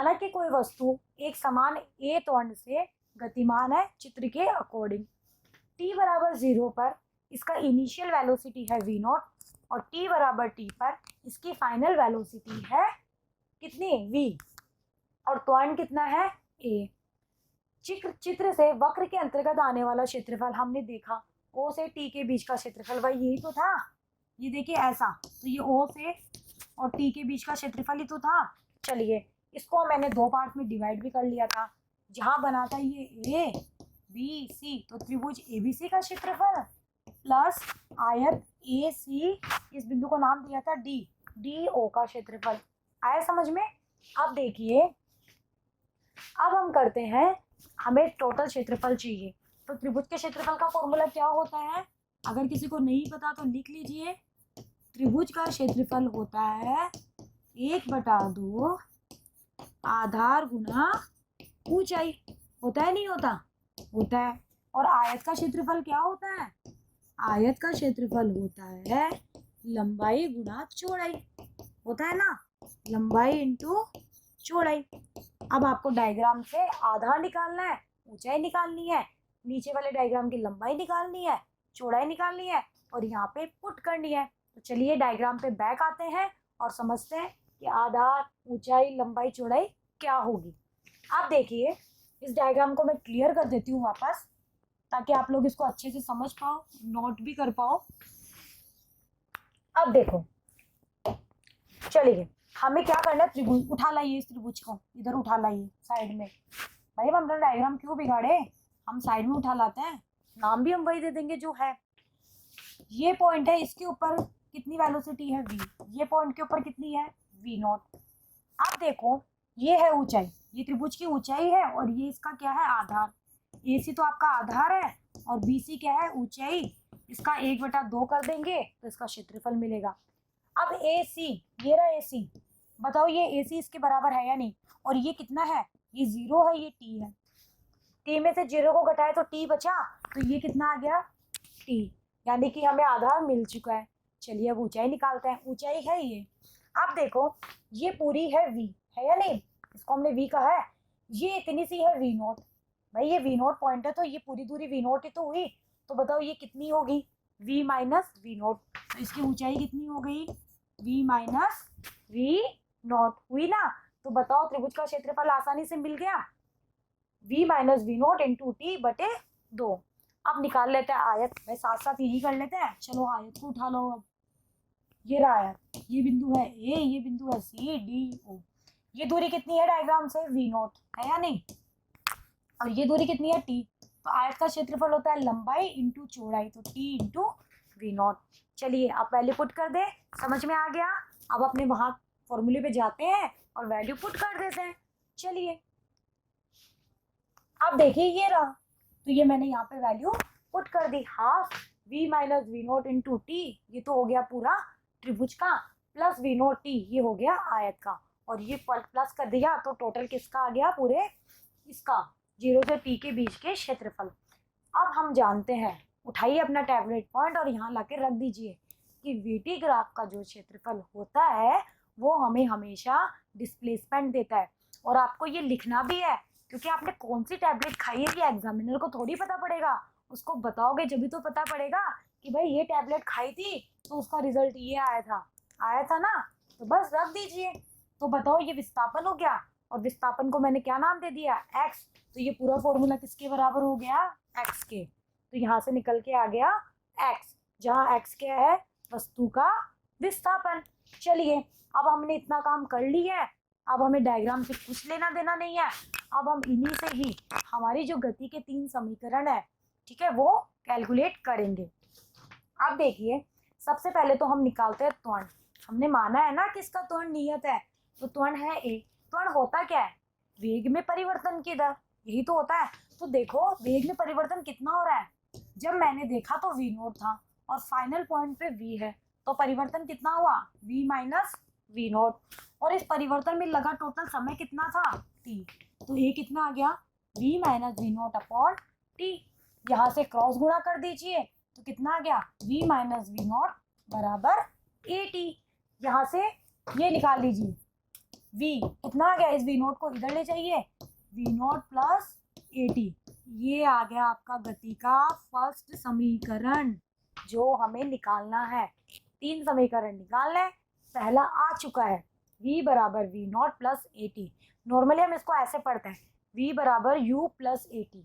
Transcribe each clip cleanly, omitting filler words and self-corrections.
माना कि कोई वस्तु एक समान ए त्वरण से गतिमान है चित्र के अकॉर्डिंग। t बराबर 0 पर इसका इनिशियल वेलोसिटी है v नॉट और t बराबर t पर इसकी फाइनल वेलोसिटी है कितनी v और त्वरण कितना है a। चित्र से वक्र के अंतर्गत आने वाला क्षेत्रफल हमने देखा O से T के बीच का क्षेत्रफल भाई यही तो था। ये देखिए ऐसा, तो ये O से और T के बीच का क्षेत्रफल ही तो था। चलिए इसको मैंने दो पार्ट में डिवाइड भी कर लिया था। जहां बना था ये A B C, तो त्रिभुज ABC का क्षेत्रफल प्लस आयत AC, इस बिंदु को नाम दिया था D, DO का क्षेत्रफल। आया समझ में? अब देखिए, अब हम करते हैं, हमें टोटल क्षेत्रफल चाहिए। तो त्रिभुज के क्षेत्रफल का फॉर्मूला क्या होता है? अगर किसी को नहीं पता तो लिख लीजिए। त्रिभुज का क्षेत्रफल होता है 1/2 आधार गुना ऊंचाई। होता है नहीं होता? होता है। और आयत का क्षेत्रफल क्या होता है? आयत का क्षेत्रफल होता है लंबाई गुना चौड़ाई। होता है ना, लंबाई इंटू चौड़ाई। अब आपको डायग्राम से आधार निकालना है, ऊंचाई निकालनी है, नीचे वाले डायग्राम की लंबाई निकालनी है, चौड़ाई निकालनी है और यहाँ पे पुट करनी है। तो चलिए डायग्राम पे बैक आते हैं और समझते हैं कि आधार, ऊंचाई, लंबाई, चौड़ाई क्या होगी। आप देखिए, इस डायग्राम को मैं क्लियर कर देती हूँ वापस, ताकि आप लोग इसको अच्छे से समझ पाओ, नोट भी कर पाओ। अब देखो, चलिए हमें क्या करना है, त्रिभुज उठा लाइए, इस त्रिभुज को इधर उठा लाइए साइड में। भाई हम अपना डायग्राम क्यों बिगाड़े, हम साइड में उठा लाते हैं, नाम भी हम वही दे देंगे जो है। ये पॉइंट है, इसके ऊपर कितनी वेलोसिटी है v, ये पॉइंट के ऊपर कितनी है v नॉट। अब देखो, ये है ऊंचाई, ये त्रिभुज की ऊंचाई है और ये इसका क्या है, आधार। AC तो आपका आधार है और BC क्या है, ऊंचाई। इसका 1/2 कर देंगे तो इसका क्षेत्रफल मिलेगा। अब AC, ये रहा AC, बताओ ये AC इसके बराबर है या नहीं? और ये कितना है, ये 0 है, ये T है। T में से 0 को घटाए तो T बचा, तो ये कितना आ गया T, यानी कि हमें आधार मिल चुका है। चलिए अब ऊंचाई निकालते हैं। ऊंचाई है ये, अब देखो ये पूरी है V, है या नहीं? इसको हमने V कहा है, ये इतनी सी है V नॉट। भाई ये V नॉट पॉइंट है तो ये पूरी दूरी V नॉट ही तो हुई। तो बताओ ये कितनी होगी, V माइनस V नॉट। तो इसकी ऊंचाई कितनी हो गई, V माइनस V नॉट हुई ना। तो बताओ त्रिभुज का क्षेत्रफल आसानी से मिल गया, V minus V naught into T/2। अब निकाल लेते हैं आयत, भाई साथ साथ यही कर लेते हैं। चलो आयत को उठा लो। अब ये रहा आयत, ये बिंदु है A, ये बिंदु है C D O। ये दूरी कितनी है डायग्राम से, V नॉट है या नहीं? और ये दूरी कितनी है T। तो आयत का क्षेत्रफल होता है लंबाई इंटू चौड़ाई, तो T इंटू V नॉट। चलिए आप वैल्यू पुट कर दे, समझ में आ गया? अब अपने वहां फॉर्मूले पे जाते हैं और वैल्यू पुट कर देते हैं। चलिए अब देखिए ये रहा, तो ये मैंने यहाँ पे वैल्यू पुट कर दी, half V minus V naught into T, ये तो हो गया पूरा त्रिभुज का, प्लस V नॉट T, ये हो गया आयत का। और ये प्लस कर दिया तो टोटल किसका आ गया, पूरे इसका 0 से T के बीच के क्षेत्रफल। अब हम जानते हैं, उठाइए अपना टैबलेट पॉइंट और यहाँ लाके रख दीजिए कि VT ग्राफ का जो क्षेत्रफल होता है वो हमें हमेशा डिस्प्लेसमेंट देता है। और आपको ये लिखना भी है, क्योंकि आपने कौन सी टैबलेट खाई है ये एग्जामिनर को थोड़ी पता पड़ेगा, उसको बताओगे जब भी तो पता पड़ेगा कि भाई ये टैबलेट खाई थी तो उसका रिजल्ट ये आया था ना। तो बस रख दीजिए। तो बताओ ये विस्थापन हो गया, और विस्थापन को मैंने क्या नाम दे दिया, x। तो ये पूरा फॉर्मूला किसके बराबर हो गया, x के। तो यहाँ से निकल के आ गया x, जहाँ x क्या है, वस्तु का विस्थापन। चलिए अब हमने इतना काम कर लिया है, अब हमें डायग्राम से कुछ लेना देना नहीं है। अब हम इन्हीं से ही हमारी जो गति के 3 समीकरण है, ठीक है, वो कैलकुलेट करेंगे। अब देखिए, सबसे पहले तो हम निकालते हैं त्वरण। हमने माना है ना कि इसका त्वरण नियत है, तो त्वरण है a। त्वरण होता क्या है, वेग में परिवर्तन की दर, यही तो होता है। तो देखो वेग में परिवर्तन कितना हो रहा है, जब मैंने देखा तो V नॉट था और फाइनल पॉइंट पे V है, तो परिवर्तन कितना हुआ, V माइनस V नॉट। और इस परिवर्तन में लगा टोटल समय कितना था, T। तो ये कितना आ गया, V minus V not upon T। यहाँ से क्रॉस गुणा कर दीजिए तो कितना आ गया, V माइनस V नॉट बराबर AT। यहाँ से ये निकाल लीजिए, v कितना आ गया, इस v नोट को इधर ले जाइए, v नोट प्लस at, ये आ गया आपका गति का फर्स्ट समीकरण जो हमें निकालना है। 3 समीकरण निकालना है, पहला आ चुका है v बराबर v not plus at। Normally हम इसको ऐसे पढ़ते हैं v बराबर u प्लस at,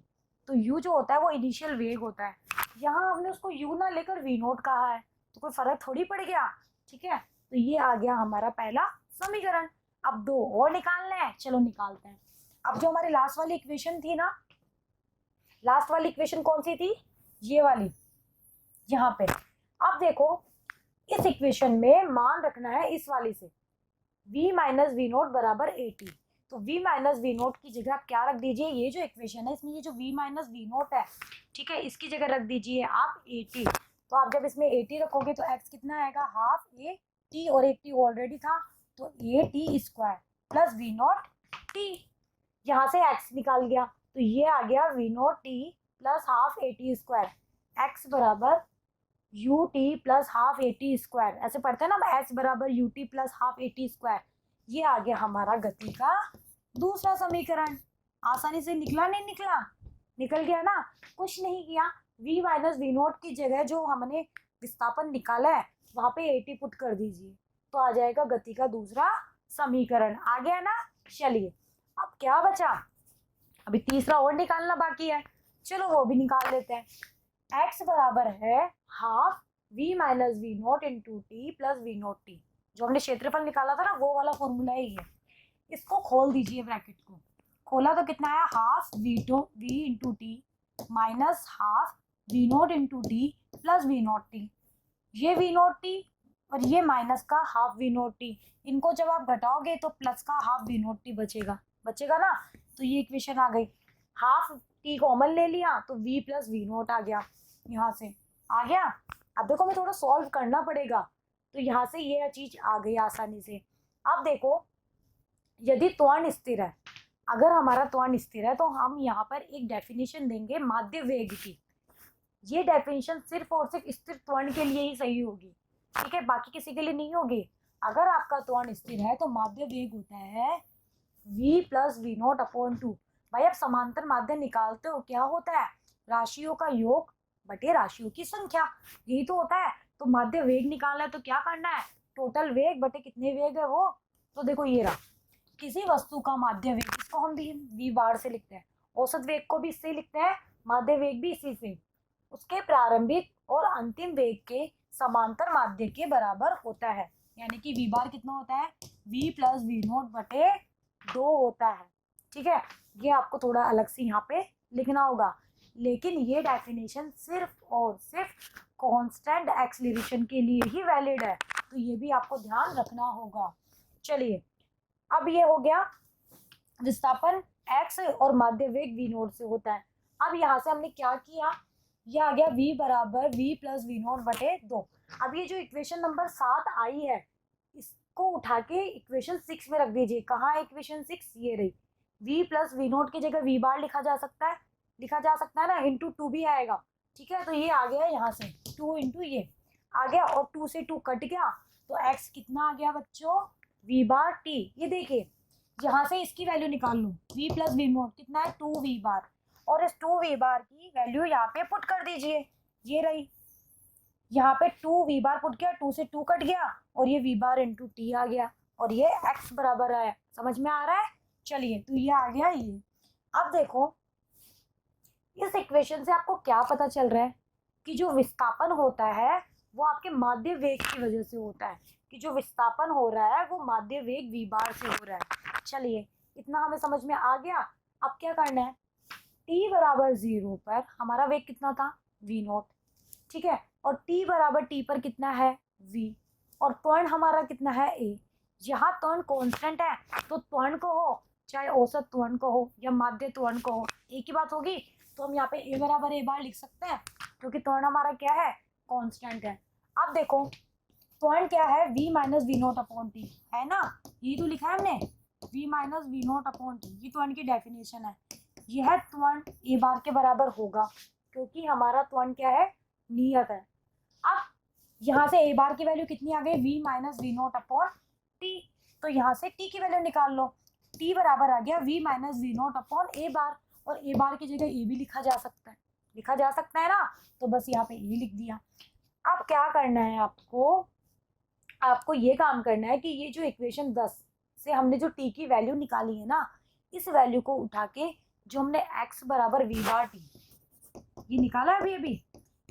तो u जो होता है वो इनिशियल वेग होता है। यहाँ हमने उसको u ना लेकर v नोट कहा है, तो कोई फर्क थोड़ी पड़ गया, ठीक है। तो ये आ गया हमारा पहला समीकरण। अब 2 और निकालने हैं, चलो निकालते हैं। अब जो हमारी लास्ट वाली इक्वेशन थी ना, लास्ट वाली इक्वेशन कौन सी थी, ये वाली, यहाँ पे। अब देखो इस इक्वेशन में मान रखना है इस वाली से, v माइनस वी नोट बराबर 80। तो v माइनस वी नोट की जगह आप क्या रख दीजिए, ये जो इक्वेशन है इसमें ये जो v माइनस वी नोट है, ठीक है, इसकी जगह रख दीजिए आप 80। तो आप जब इसमें 80 रखोगे तो x कितना आएगा, हाफ ए टी, और एक टी ऑलरेडी था तो A T square plus V naught T. यहाँ से x निकाल गया तो ये आ गया V naught T plus half A T square, x बराबर U T plus half A T square, ऐसे पढ़ते हैं ना हम, एच बराबर U T plus half A T square. ये आ गया हमारा गति का दूसरा समीकरण। आसानी से निकला, नहीं निकला, निकल गया ना, कुछ नहीं किया, v माइनस वी नोट की जगह जो हमने विस्थापन निकाला है वहां पे 80 पुट कर दीजिए, तो आ जाएगा गति का दूसरा समीकरण। आ गया ना। चलिए अब क्या बचा, अभी तीसरा और निकालना बाकी है, चलो वो भी निकाल लेते हैं। x बराबर है half v minus V naught into T plus V naught T, जो हमने क्षेत्रफल निकाला था ना वो वाला फॉर्मूला है ये। इसको खोल दीजिए, ब्रैकेट को खोला तो कितना आया, half v into T minus half V naught into T plus V naught T. ये वी नोट टी और ये माइनस का हाफ वी नोट टी, इनको जब आप घटाओगे तो प्लस का हाफ वी नोट टी बचेगा, बचेगा ना। तो ये इक्वेशन आ गई, हाफ टी कॉमन ले लिया तो v प्लस वी नोट आ गया, यहाँ से आ गया। अब देखो हमें थोड़ा सॉल्व करना पड़ेगा, तो यहाँ से ये चीज आ गई आसानी से। अब देखो यदि त्वरण स्थिर है, अगर हमारा त्वरण स्थिर है तो हम यहाँ पर एक डेफिनेशन देंगे माध्य वेग की। ये डेफिनेशन सिर्फ और सिर्फ स्थिर त्वरण के लिए ही सही होगी, ठीक है, बाकी किसी के लिए नहीं होगी। अगर आपका त्वरण स्थिर है तो माध्य वेग होता है v plus V naught upon 2। भाई आप समांतर माध्य निकालते हो, क्या होता है, राशियों का योग बटे राशियों की संख्या, यही तो होता है। तो माध्य वेग निकालना है तो क्या करना है, टोटल वेग बटे कितने वेग है वो। तो देखो ये रहा, किसी वस्तु का माध्य वेग, इसको हम v बार से लिखते हैं, औसत वेग को भी इससे लिखते हैं, माध्य वेग भी इसी से, उसके प्रारंभिक और अंतिम वेग के समांतर माध्य के बराबर होता है। यानी कि v बार कितना होता है, v प्लस वी नोट बटे 2 होता है, ठीक है। ये आपको थोड़ा अलग से यहाँ पे लिखना होगा, लेकिन ये डेफिनेशन सिर्फ और सिर्फ कांस्टेंट एक्सीलरेशन के लिए ही वैलिड है, तो ये भी आपको ध्यान रखना होगा। चलिए अब ये हो गया विस्थापन x और माध्य वेग v नोट से होता है। अब यहाँ से हमने क्या किया, ये आ गया v बराबर v प्लस वी नोट बटे 2। अब ये जो इक्वेशन नंबर 7 आई है इसको उठा के इक्वेशन 6 में रख दीजिए। कहाँ है इक्वेशन 6, ये रही। v प्लस वी नोट की जगह v बार लिखा जा सकता है, ना, इंटू 2 भी आएगा, ठीक है। तो ये आ गया यहाँ से 2 इंटू ये आ गया, और 2 से 2 कट गया, तो x कितना आ गया बच्चों, v बार t। ये देखिए यहाँ से इसकी वैल्यू निकाल लूँ, v प्लस वी नोट कितना है 2v बार, और इस 2v बार की वैल्यू यहाँ पे पुट कर दीजिए, ये रही। यहाँ पे 2v बार पुट किया, 2 से 2 कट गया, और ये v बार इंटू टी आ गया, और ये x बराबर है। समझ में आ रहा है। चलिए तो ये आ गया ये। अब देखो इस इक्वेशन से आपको क्या पता चल रहा है कि जो विस्थापन होता है वो आपके माध्य वेग की वजह से होता है, कि जो विस्थापन हो रहा है वो माध्य वेग v बार से हो रहा है। चलिए इतना हमें समझ में आ गया। अब क्या करना है, t बराबर 0 पर हमारा वेग कितना था, v नोट, ठीक है, और t बराबर t पर कितना है, v, और त्वरण हमारा कितना है, a। यहाँ त्वरण कांस्टेंट है तो त्वरण को हो, चाहे औसत त्वरण को हो या माध्य त्वरण को हो, एक ही बात होगी। तो हम यहाँ पे a बराबर a बार लिख सकते हैं, क्योंकि त्वरण हमारा क्या है, कांस्टेंट है। अब देखो त्वरण क्या है, v minus V naught upon T, है ना, ये तो लिखा है हमने, v minus V naught upon T, ये त्वरण की डेफिनेशन है। यह त्वरण a बार के बराबर होगा, क्योंकि हमारा त्वरण क्या है, नियत है। अब यहाँ से a बार की वैल्यू कितनी आ गई, v minus V naught upon T, तो यहाँ से टी की वैल्यू निकाल लो। टी बराबर आ गया v minus V naught upon A bar, और ए बार की जगह ए भी लिखा जा सकता है ना, तो बस यहाँ पे ए लिख दिया। अब क्या करना है आपको ये काम करना है कि ये जो इक्वेशन 10 से हमने जो टी की वैल्यू निकाली है ना, इस वैल्यू को उठा के जो हमने x बराबर वी बार टी ये निकाला है अभी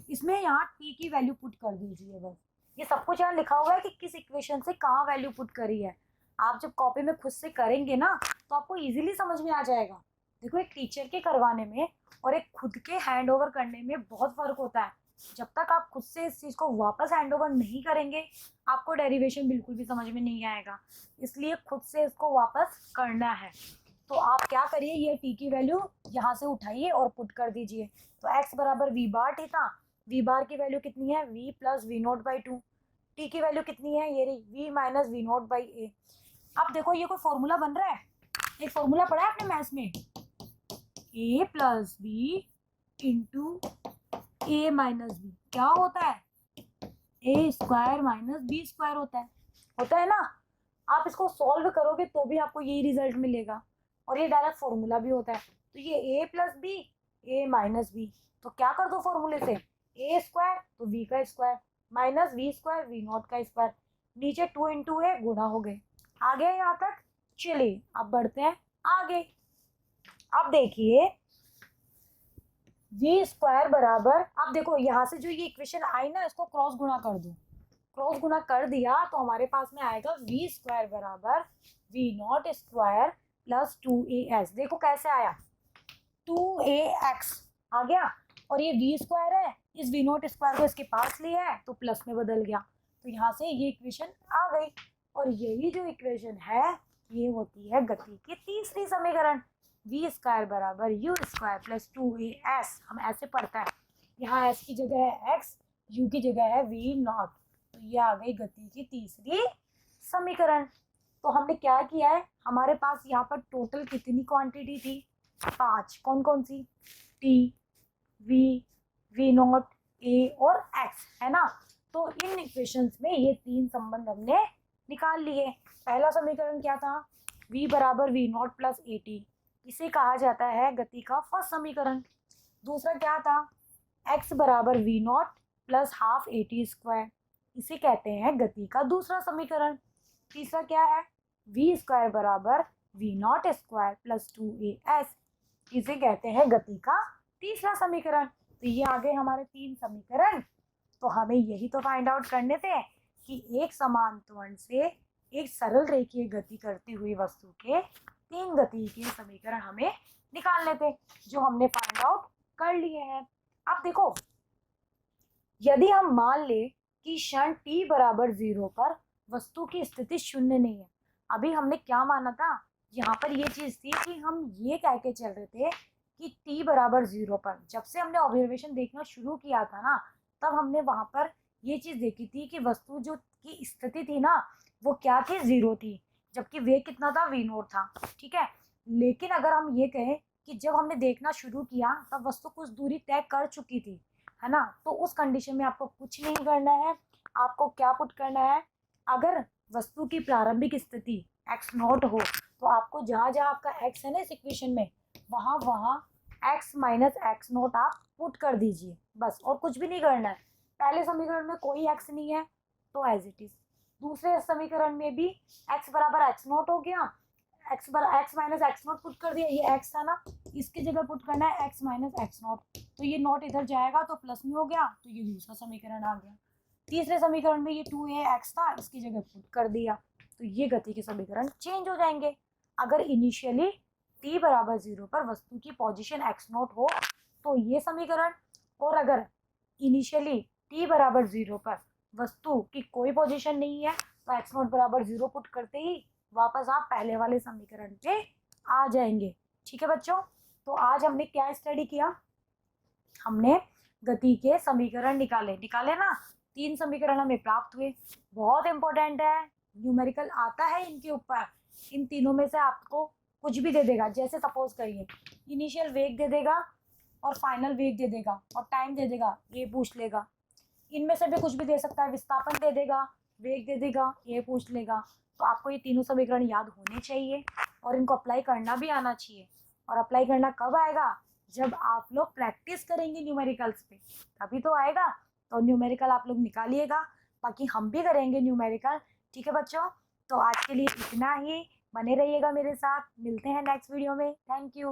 इसमें यहाँ टी की वैल्यू पुट कर दीजिए। बस ये सब कुछ यहाँ लिखा हुआ है कि किस इक्वेशन से कहाँ वैल्यू पुट करी है। आप जब कॉपी में खुद से करेंगे ना तो आपको इजीली समझ में आ जाएगा। देखो, एक टीचर के करवाने में और एक खुद के हैंड ओवर करने में बहुत फर्क होता है। जब तक आप खुद से इस चीज़ को वापस हैंड ओवर नहीं करेंगे आपको डेरिवेशन बिल्कुल भी समझ में नहीं आएगा, इसलिए खुद से इसको वापस करना है। तो आप क्या करिए, ये टी की वैल्यू यहाँ से उठाइए और पुट कर दीजिए। तो एक्स बराबर वी बार टी था, वी बार की वैल्यू कितनी है, V plus V naught by two. T की वैल्यू कितनी है, ये रही V minus V naught by A. अब देखो ये कोई फॉर्मूला बन रहा है, एक फॉर्मूला पढ़ा है आपने मैथ्स में, ए प्लस बी इंटू ए माइनस बी क्या होता है, ए स्क्वायर माइनस बी स्क्वायर होता है ना। आप इसको सॉल्व करोगे तो भी आपको यही रिजल्ट मिलेगा, और ये डायरेक्ट फॉर्मूला भी होता है। तो ये A plus B A minus B, तो क्या कर दो फॉर्मूले से, ए स्क्वायर तो बी का square minus B square V naught का स्क्वायर, नीचे 2 इंटू ए गुणा हो गए। आ गए यहाँ तक, चलिए अब बढ़ते हैं आगे। अब देखिए वी स्क्वायर बराबर, अब देखो यहाँ से जो ये इक्वेशन आई ना इसको क्रॉस गुणा कर दो, क्रॉस गुणा कर दिया तो हमारे पास में आएगा वी स्क्वायर बराबर V naught square plus 2ax। देखो कैसे आया, 2ax आ गया, और ये वी स्क्वायर है, इस वी नॉट स्क्वायर को इसके पास लिया है तो प्लस में बदल गया, तो यहाँ से ये इक्वेशन आ गई। और यही जो इक्वेशन है ये होती है गति की तीसरी समीकरण, वी स्क्वायर बराबर यू स्क्वायर प्लस 2as। हम ऐसे पढ़ते हैं, यहाँ एस की जगह है एक्स, यू की जगह है वी नॉट, तो ये आ गई गति की तीसरी समीकरण। तो हमने क्या किया है, हमारे पास यहाँ पर टोटल कितनी क्वांटिटी थी, 5। कौन कौन सी, टी, वी नॉट, ए और एक्स, है ना। तो इन इक्वेशंस में ये 3 संबंध हमने निकाल लिए। पहला समीकरण क्या था, v बराबर V naught plus A T, इसे कहा जाता है गति का फर्स्ट समीकरण। दूसरा क्या था, x बराबर V naught plus half A T square, इसे कहते हैं गति का दूसरा समीकरण। तीसरा क्या है, वी स्क्वायर बराबर V naught square plus 2as, इसे कहते हैं गति का तीसरा समीकरण। तो ये आ गए हमारे 3 समीकरण। तो हमें यही तो फाइंड आउट करने थे कि एक समान त्वरण से एक सरल रेखीय गति करती हुई वस्तु के 3 गति के समीकरण हमें निकालने थे, जो हमने फाइंड आउट कर लिए हैं। अब देखो, यदि हम मान ले कि क्षण t बराबर 0 पर वस्तु की स्थिति शून्य नहीं है, अभी हमने क्या माना था, यहाँ पर ये चीज थी कि हम ये कह के चल रहे थे कि t बराबर 0 पर, जब से हमने ऑब्जर्वेशन देखना शुरू किया था ना, तब हमने वहां पर ये चीज देखी थी कि वस्तु जो की स्थिति थी ना वो क्या थी, 0 थी, जबकि वेग कितना था, v नॉट था, ठीक है। लेकिन अगर हम ये कहें कि जब हमने देखना शुरू किया तब वस्तु कुछ दूरी तय कर चुकी थी, है ना, तो उस कंडीशन में आपको कुछ नहीं करना है। आपको क्या पुट करना है, अगर वस्तु की प्रारंभिक स्थिति x नॉट हो तो आपको जहाँ जहाँ आपका x है ना इस इक्वेशन में, वहाँ वहाँ x माइनस एक्स नॉट आप पुट कर दीजिए बस, और कुछ भी नहीं करना है। पहले समीकरण में कोई x नहीं है तो एज इट इज, दूसरे समीकरण में भी x बराबर एक्स नॉट हो गया, x minus x not put कर दिया, ये x था ना, इसकी जगह पुट करना है x माइनस एक्स नॉट, तो ये नॉट इधर जाएगा तो प्लस में हो गया, तो ये दूसरा समीकरण आ गया। तीसरे समीकरण में ये 2ax था, इसकी जगह पुट कर दिया, तो ये गति के समीकरण चेंज हो जाएंगे। अगर इनिशियली t बराबर 0 पर वस्तु की पोजीशन x नॉट हो तो ये समीकरण, और अगर इनिशियली t बराबर 0 पर वस्तु की कोई पोजीशन नहीं है तो x नॉट बराबर 0 पुट करते ही वापस आप पहले वाले समीकरण पे आ जाएंगे। ठीक है बच्चों, तो आज हमने क्या स्टडी किया, हमने गति के समीकरण निकाले ना, 3 समीकरण हमें प्राप्त हुए। बहुत इंपॉर्टेंट है, न्यूमेरिकल आता है इनके ऊपर, इन तीनों में से आपको कुछ भी दे देगा, जैसे सपोज करिए इनिशियल वेग दे देगा और फाइनल वेग दे देगा और टाइम दे देगा, ये पूछ लेगा। इनमें से भी कुछ भी दे सकता है, विस्थापन दे देगा, वेग दे देगा, ये पूछ लेगा। तो आपको ये तीनों समीकरण याद होने चाहिए और इनको अप्लाई करना भी आना चाहिए। और अप्लाई करना कब आएगा? जब आप लोग प्रैक्टिस करेंगे न्यूमेरिकल्स पे, तभी तो आएगा। तो न्यूमेरिकल आप लोग निकालिएगा, बाकी हम भी करेंगे न्यूमेरिकल। ठीक है बच्चों, तो आज के लिए इतना ही। बने रहिएगा मेरे साथ, मिलते हैं नेक्स्ट वीडियो में। Thank you.